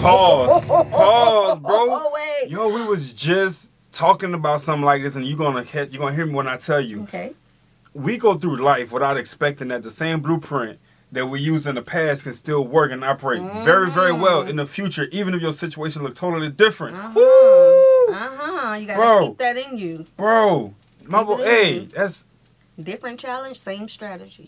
Pause. Pause, bro. Oh, wait. Yo, we was just talking about something like this, and you're gonna hear me when I tell you. Okay. We go through life without expecting that the same blueprint that we used in the past can still work and operate very, very well in the future, even if your situation look totally different. You gotta keep that in you. Bro, my boy, hey, that's different challenge, same strategy.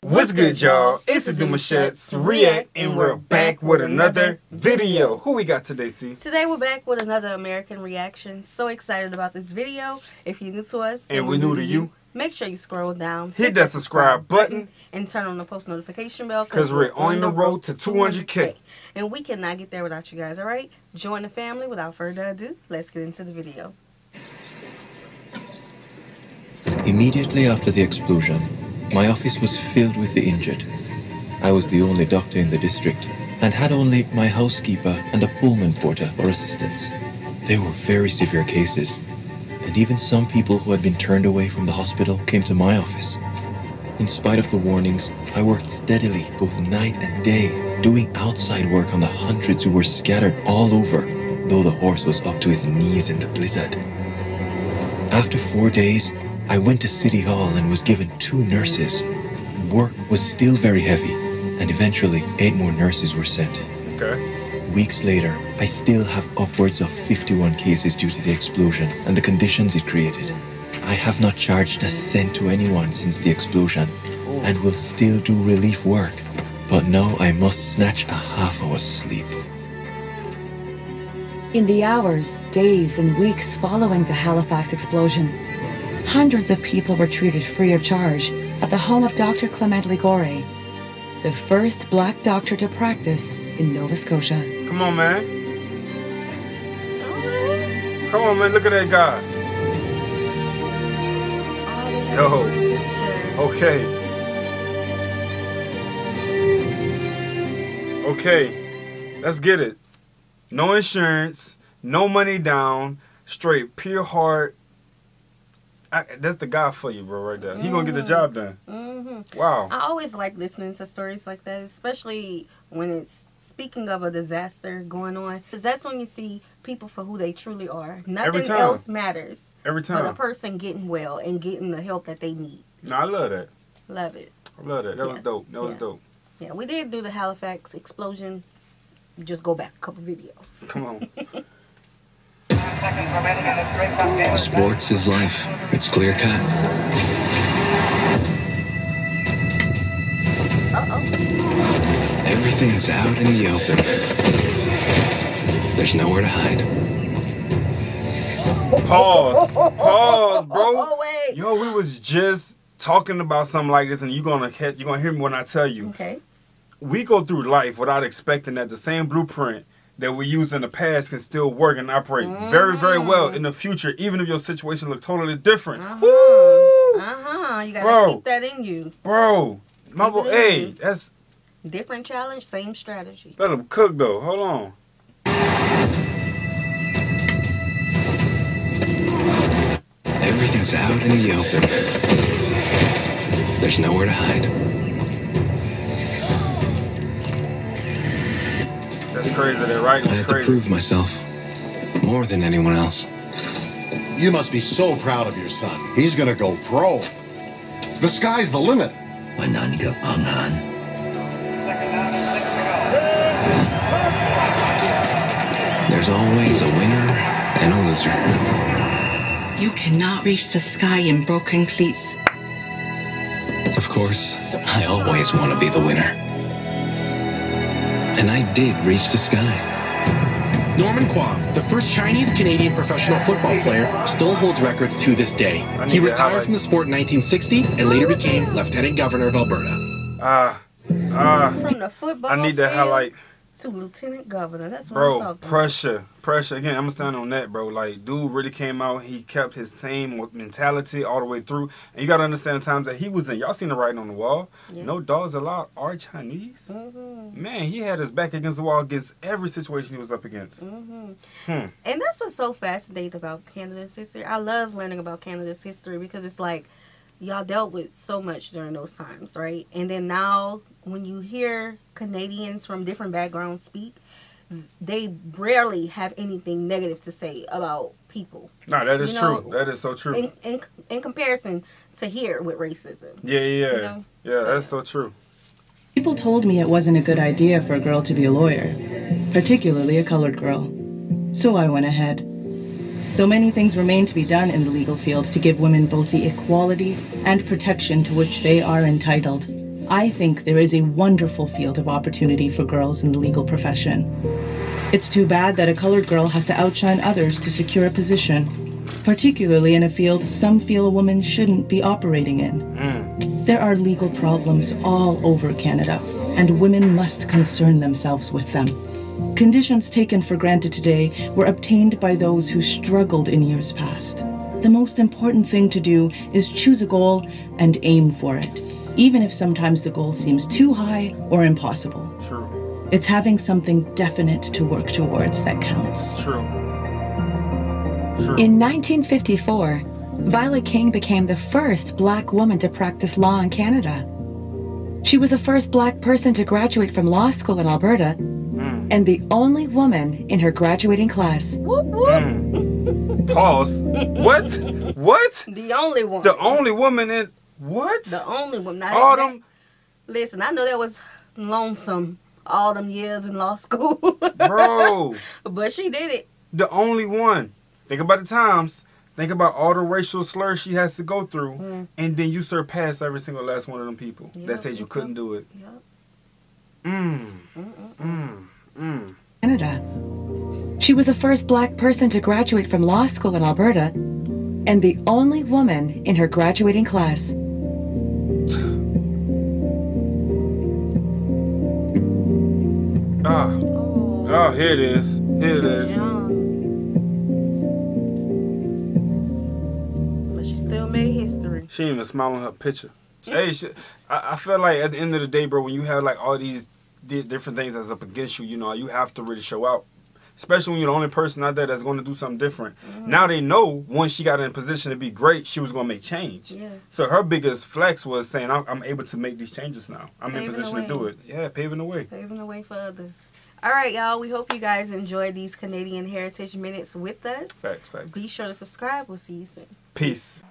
What's good, y'all? It's the Demouchets REACT, and we're back with another video. Who we got today, C? Today we're back with another American reaction. So excited about this video. If you're new to us and we're new to you, make sure you scroll down, hit that subscribe button, and turn on the post notification bell because we're on the road to 200K. And we cannot get there without you guys, alright? Join the family. Without further ado, let's get into the video. Immediately after the explosion, my office was filled with the injured. I was the only doctor in the district and had only my housekeeper and a Pullman porter for assistants. They were very severe cases, and even some people who had been turned away from the hospital came to my office. In spite of the warnings, I worked steadily both night and day, doing outside work on the hundreds who were scattered all over, though the horse was up to his knees in the blizzard. After 4 days, I went to City Hall and was given 2 nurses. Work was still very heavy, and eventually 8 more nurses were sent. Okay. Weeks later, I still have upwards of 51 cases due to the explosion and the conditions it created. I have not charged a cent to anyone since the explosion, and will still do relief work. But now I must snatch a half-hour's sleep. In the hours, days, and weeks following the Halifax explosion, hundreds of people were treated free of charge at the home of Dr. Clement Ligore, the first black doctor to practice in Nova Scotia. Come on, man. Come on, man. Look at that guy. Yo. Okay. Okay. Let's get it. No insurance, no money down, straight pure heart. That's the guy for you, bro, right there. He gonna get the job done. Wow. I always like listening to stories like that, especially when it's speaking of a disaster going on. Because that's when you see people for who they truly are. Nothing else matters. Every time. But a person getting well and getting the help that they need. No, I love that. Love it. I love that. That was dope. That was dope. Yeah, we did do the Halifax explosion. Just go back a couple videos. Come on. Sports is life. It's clear cut. Everything's out in the open. There's nowhere to hide. Pause. Pause, bro. Oh, wait. Yo, we was just talking about something like this, and you're gonna hear me when I tell you. Okay. We go through life without expecting that the same blueprint that we used in the past can still work and operate very, very well in the future, even if your situation look totally different. You gotta keep that in you. Bro, my boy, hey, that's different challenge, same strategy. Let him cook though. Hold on. Everything's out in the open. There's nowhere to hide. That's crazy. That writing is I had crazy. to prove myself more than anyone else. You must be so proud of your son. He's gonna go pro. The sky's the limit. There's always a winner and a loser. You cannot reach the sky in broken cleats. Of course, I always want to be the winner. And I did reach the sky. Norman Kwong, the first Chinese-Canadian professional football player, still holds records to this day. He retired from the sport in 1960 and later became Lieutenant Governor of Alberta. From the football I need to highlight. to lieutenant governor. That's what I'm Bro, talking pressure. Again, I'm gonna stand on that, bro. Like, dude really came out. He kept his same mentality all the way through. And you gotta understand the times that he was in. Y'all seen the writing on the wall. Yeah. No dogs allowed are Chinese. Man, he had his back against the wall against every situation he was up against. And that's what's so fascinating about Canada's history. I love learning about Canada's history because it's like, y'all dealt with so much during those times, right? And then now, when you hear Canadians from different backgrounds speak, they rarely have anything negative to say about people. No, that is true. That is so true. In comparison to here with racism. Yeah. Yeah, that's so true. People told me it wasn't a good idea for a girl to be a lawyer, particularly a colored girl. So I went ahead. Though many things remain to be done in the legal field to give women both the equality and protection to which they are entitled, I think there is a wonderful field of opportunity for girls in the legal profession. It's too bad that a colored girl has to outshine others to secure a position, particularly in a field some feel a woman shouldn't be operating in. There are legal problems all over Canada, and women must concern themselves with them. Conditions taken for granted today were obtained by those who struggled in years past. The most important thing to do is choose a goal and aim for it, even if sometimes the goal seems too high or impossible. True. It's having something definite to work towards that counts. True. In 1954, Violet King became the first Black woman to practice law in Canada. She was the first Black person to graduate from law school in Alberta, and the only woman in her graduating class. Whoop, whoop. Pause. What? What? The only one. The only woman in... What? The only woman. Now, all them... Listen, I know that was lonesome all them years in law school. Bro. But she did it. The only one. Think about the times. Think about all the racial slurs she has to go through. And then you surpass every single last one of them people that said you couldn't do it. Canada. She was the first Black person to graduate from law school in Alberta, and the only woman in her graduating class. Oh, here it is. Here it is. But she still made history. She didn't even smile on her picture. Hey, I feel like at the end of the day, bro, when you have like all these different things that's up against you, you know, you have to really show out. Especially when you're the only person out there that's going to do something different. Now they know once she got in a position to be great, she was going to make change. So her biggest flex was saying, I'm able to make these changes now. I'm in position to do it. Yeah, paving the way. Paving the way for others. All right, y'all. We hope you guys enjoyed these Canadian Heritage Minutes with us. Facts. Be sure to subscribe. We'll see you soon. Peace.